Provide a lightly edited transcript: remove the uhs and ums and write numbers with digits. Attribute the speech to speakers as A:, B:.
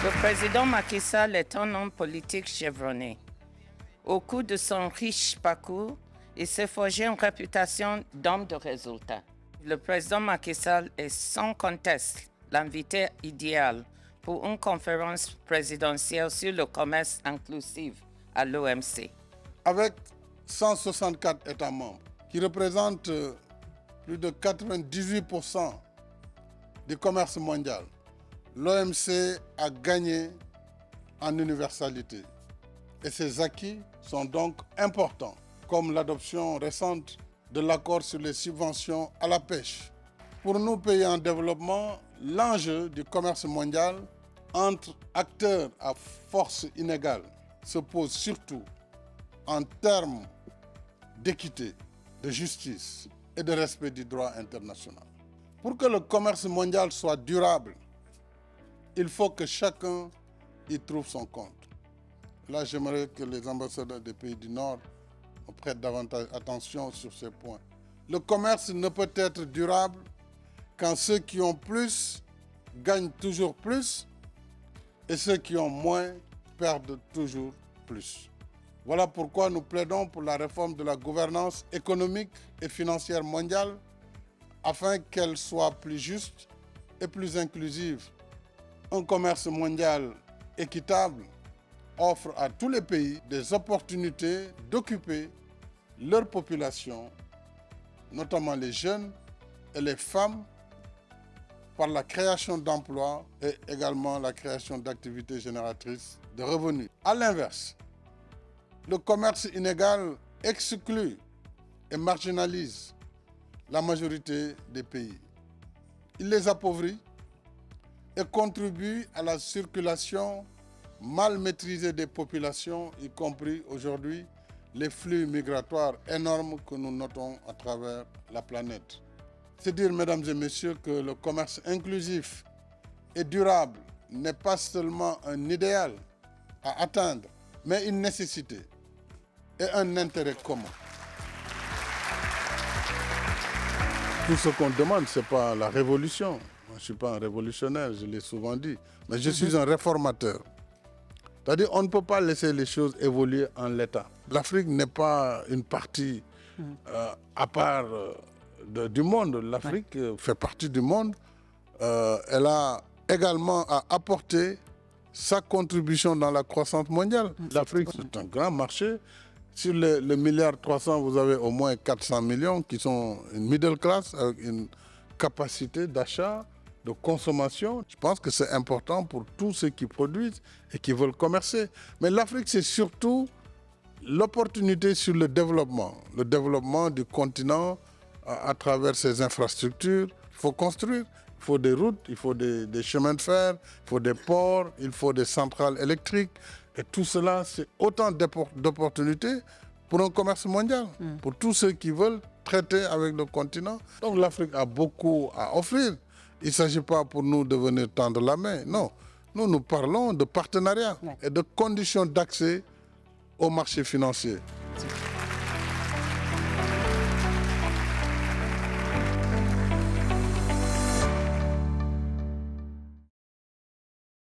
A: Le président Macky Sall est un homme politique chevronné. Au cours de son riche parcours, il s'est forgé une réputation d'homme de résultats. Le président Macky Sall est sans conteste l'invité idéal pour une conférence présidentielle sur le commerce inclusif à l'OMC.
B: Avec 164 États membres, qui représentent plus de 98% du commerce mondial, l'OMC a gagné en universalité. Et ses acquis sont donc importants, comme l'adoption récente de l'accord sur les subventions à la pêche. Pour nous, pays en développement, l'enjeu du commerce mondial entre acteurs à force inégale se pose surtout en termes d'équité, de justice et de respect du droit international. Pour que le commerce mondial soit durable, il faut que chacun y trouve son compte. Là, j'aimerais que les ambassadeurs des pays du Nord prêtent davantage attention sur ces points. Le commerce ne peut être durable quand ceux qui ont plus gagnent toujours plus et ceux qui ont moins perdent toujours plus. Voilà pourquoi nous plaidons pour la réforme de la gouvernance économique et financière mondiale afin qu'elle soit plus juste et plus inclusive. Un commerce mondial équitable offre à tous les pays des opportunités d'occuper leur population, notamment les jeunes et les femmes, par la création d'emplois et également la création d'activités génératrices de revenus. À l'inverse, le commerce inégal exclut et marginalise la majorité des pays. Il les appauvrit et contribue à la circulation mal maîtrisée des populations, y compris aujourd'hui les flux migratoires énormes que nous notons à travers la planète. C'est dire, mesdames et messieurs, que le commerce inclusif et durable n'est pas seulement un idéal à atteindre, mais une nécessité et un intérêt commun. Tout ce qu'on demande, ce n'est pas la révolution. Moi, je ne suis pas un révolutionnaire, je l'ai souvent dit, mais je suis un réformateur. C'est-à-dire qu'on ne peut pas laisser les choses évoluer en l'état. L'Afrique n'est pas une partie à part du monde. L'Afrique fait partie du monde. Elle a également à apporter sa contribution dans la croissance mondiale. L'Afrique, c'est un grand marché. Sur le 1,3 milliard, vous avez au moins 400 millions qui sont une middle class avec une capacité d'achat, de consommation. Je pense que c'est important pour tous ceux qui produisent et qui veulent commercer. Mais l'Afrique, c'est surtout l'opportunité sur le développement du continent à travers ses infrastructures. Il faut construire, il faut des routes, il faut des chemins de fer, il faut des ports, il faut des centrales électriques. Et tout cela, c'est autant d'opportunités pour un commerce mondial, pour tous ceux qui veulent traiter avec le continent. Donc l'Afrique a beaucoup à offrir. Il ne s'agit pas pour nous de venir tendre la main, non. Nous parlons de partenariat et de conditions d'accès au marché financier.